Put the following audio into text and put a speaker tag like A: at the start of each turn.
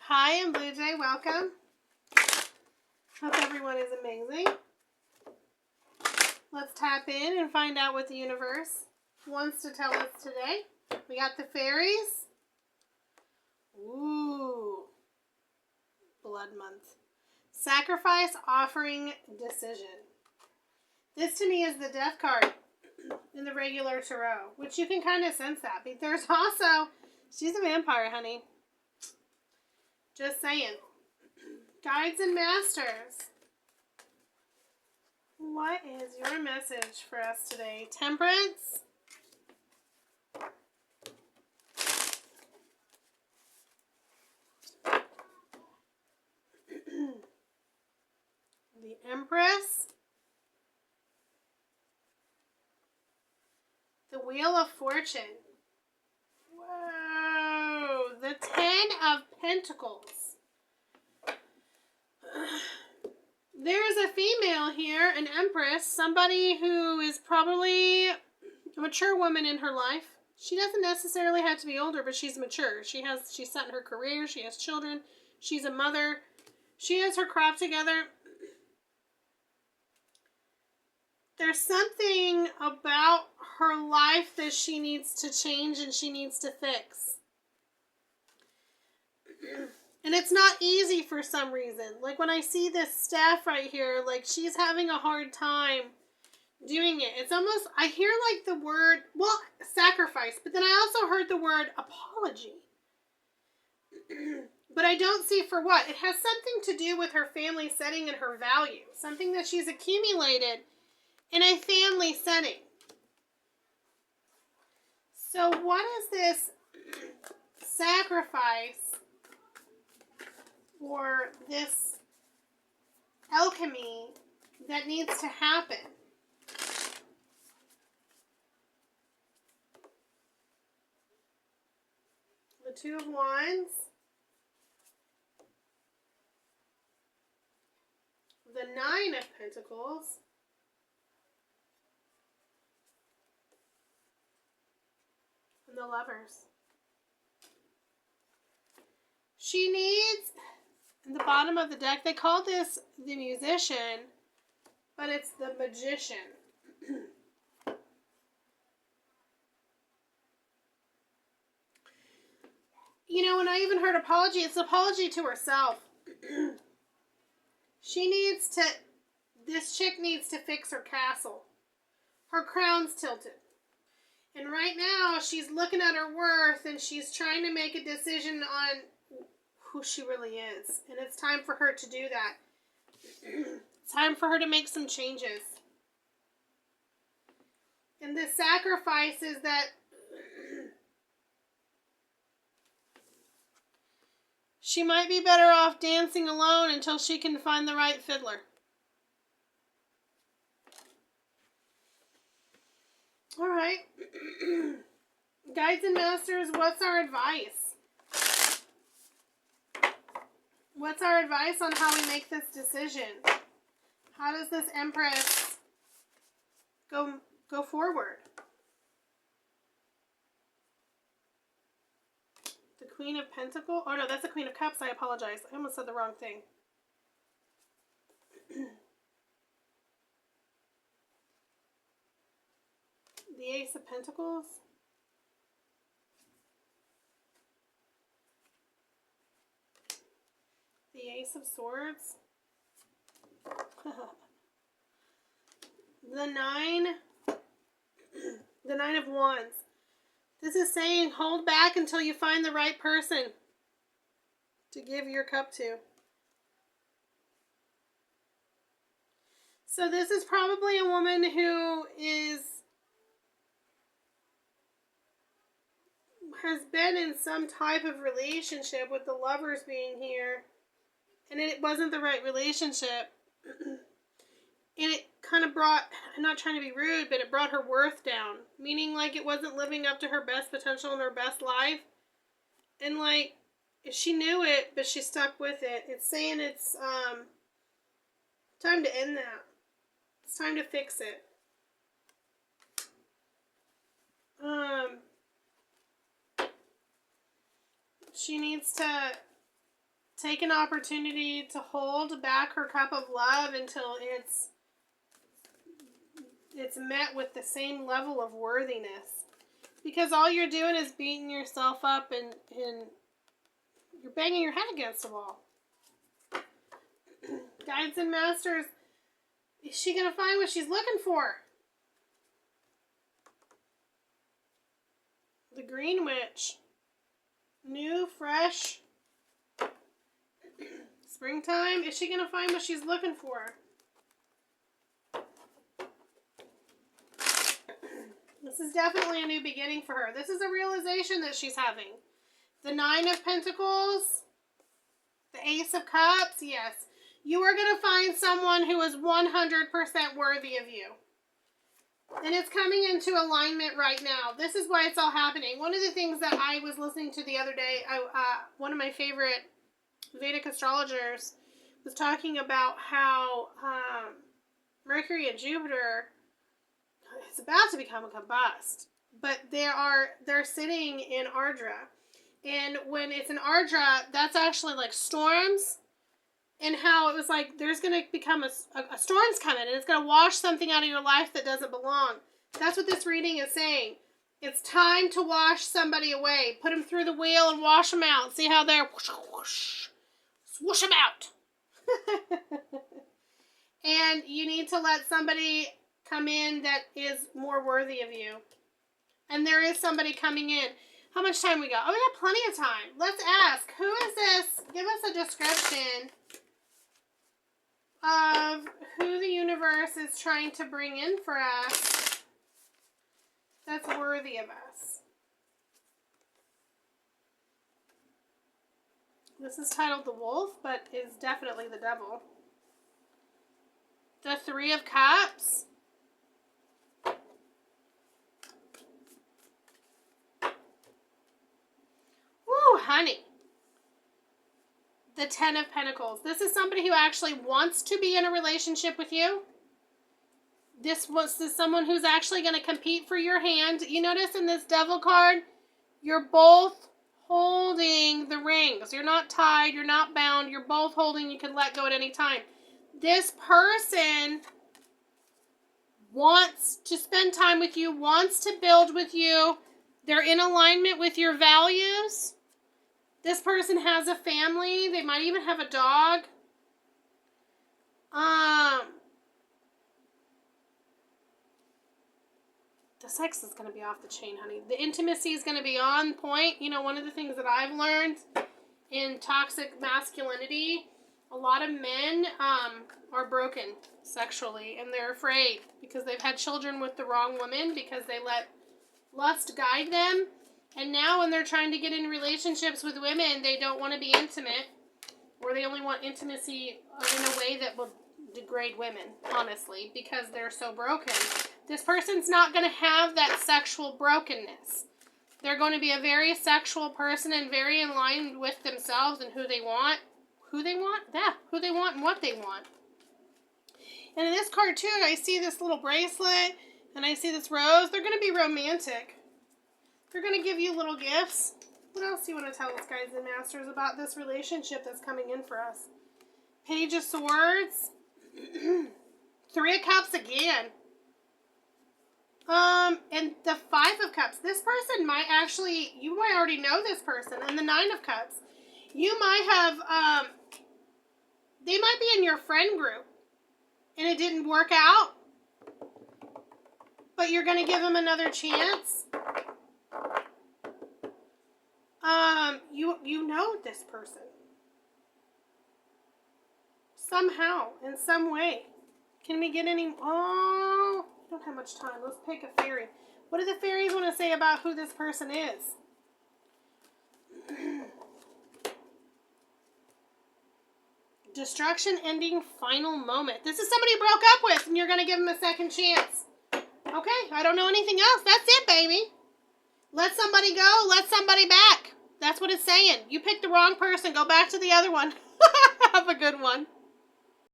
A: Hi, I'm Blue Jay. Welcome. Hope everyone is amazing. Let's tap in and find out what the universe wants to tell us today. We got the fairies. Ooh. Blood month. Sacrifice, offering, decision. This to me is the death card in the regular tarot, which you can kind of sense that. But there's also, she's a vampire, honey. Just saying. Guides and masters. What is your message for us today? Temperance. The Empress. The Wheel of Fortune. Whoa. The Ten of Pentacles. There's a female here, an empress, somebody who is probably a mature woman in her life. She doesn't necessarily have to be older, but she's mature. She's set in her career. She has children. She's a mother. She has her crop together. There's something about her life that she needs to change and she needs to fix. And it's not easy for some reason. Like when I see this staff right here, like she's having a hard time doing it. It's almost, I hear like the word, well, sacrifice, but then I also heard the word apology. But I don't see for what. It has something to do with her family setting and her value. Something that she's accumulated in a family setting. So what is this sacrifice or this alchemy that needs to happen? The Two of Wands. The Nine of Pentacles. And the Lovers. She needs, in the bottom of the deck, they call this the Musician, but it's the Magician. You know, when I even heard apology, it's an apology to herself. This chick needs to fix her castle. Her crown's tilted. And right now, she's looking at her worth and she's trying to make a decision on who she really is. And it's time for her to do that. It's time for her to make some changes. And the sacrifice is that she might be better off dancing alone until she can find the right fiddler. All right. Guides and masters, what's our advice? What's our advice on how we make this decision? How does this Empress go forward? The Queen of Pentacles? Oh no, that's the Queen of Cups. I apologize. I almost said the wrong thing. The Ace of Pentacles. The Ace of Swords. The Nine of Wands. This is saying hold back until you find the right person to give your cup to. So this is probably a woman who has been in some type of relationship with the Lovers being here, and it wasn't the right relationship. And it kind of brought, I'm not trying to be rude, but it brought her worth down. Meaning like it wasn't living up to her best potential and her best life. And like, she knew it, but she stuck with it. It's saying it's time to end that. It's time to fix it. She needs to take an opportunity to hold back her cup of love until it's met with the same level of worthiness. Because all you're doing is beating yourself up and you're banging your head against the wall. Guides and masters, is she going to find what she's looking for? The Green Witch. New, fresh, springtime. Is she going to find what she's looking for? This is definitely a new beginning for her. This is a realization that she's having. The Nine of Pentacles, the Ace of Cups, yes. You are going to find someone who is 100% worthy of you. And it's coming into alignment right now. This is why it's all happening. One of the things that I was listening to the other day, one of my favorite Vedic astrologers was talking about how Mercury and Jupiter is about to become a combust. But they're sitting in Ardra. And when it's in Ardra, that's actually like storms. And how it was like, there's going to become a storm's coming, and it's going to wash something out of your life that doesn't belong. That's what this reading is saying. It's time to wash somebody away. Put them through the wheel and wash them out. See how they're whoosh, whoosh, swoosh them out. And you need to let somebody come in that is more worthy of you. And there is somebody coming in. How much time we got? Oh, we got plenty of time. Let's ask, who is this? Give us a description of who the universe is trying to bring in for us that's worthy of us. This is titled The Wolf, but is definitely the devil. The Three of Cups. Woo, honey. The Ten of Pentacles. This is somebody who actually wants to be in a relationship with you. This is someone who's actually going to compete for your hand. You notice in this Devil card, you're both holding the rings. You're not tied. You're not bound. You're both holding. You can let go at any time. This person wants to spend time with you, wants to build with you. They're in alignment with your values. This person has a family. They might even have a dog. The sex is going to be off the chain, honey. The intimacy is going to be on point. You know, one of the things that I've learned in toxic masculinity, a lot of men are broken sexually, and they're afraid because they've had children with the wrong woman because they let lust guide them. And now when they're trying to get in relationships with women, they don't want to be intimate, or they only want intimacy in a way that will degrade women, honestly, because they're so broken. This person's not going to have that sexual brokenness. They're going to be a very sexual person and very in line with themselves and who they want. Who they want? Yeah, who they want and what they want. And in this card, too, I see this little bracelet, and I see this rose. They're going to be romantic. They're going to give you little gifts. What else do you want to tell us, guys and masters, about this relationship that's coming in for us? Page of Swords. Three of Cups again. And the Five of Cups. This person might actually, you might already know this person. And the Nine of Cups. You might have, they might be in your friend group. And it didn't work out. But you're going to give them another chance. You know this person. Somehow, in some way. Can we get any... Oh, we don't have much time. Let's pick a fairy. What do the fairies want to say about who this person is? Destruction ending final moment. This is somebody you broke up with, and you're going to give them a second chance. Okay, I don't know anything else. That's it, baby. Let somebody go. Let somebody back. That's what it's saying. You picked the wrong person. Go back to the other one. Have a good one.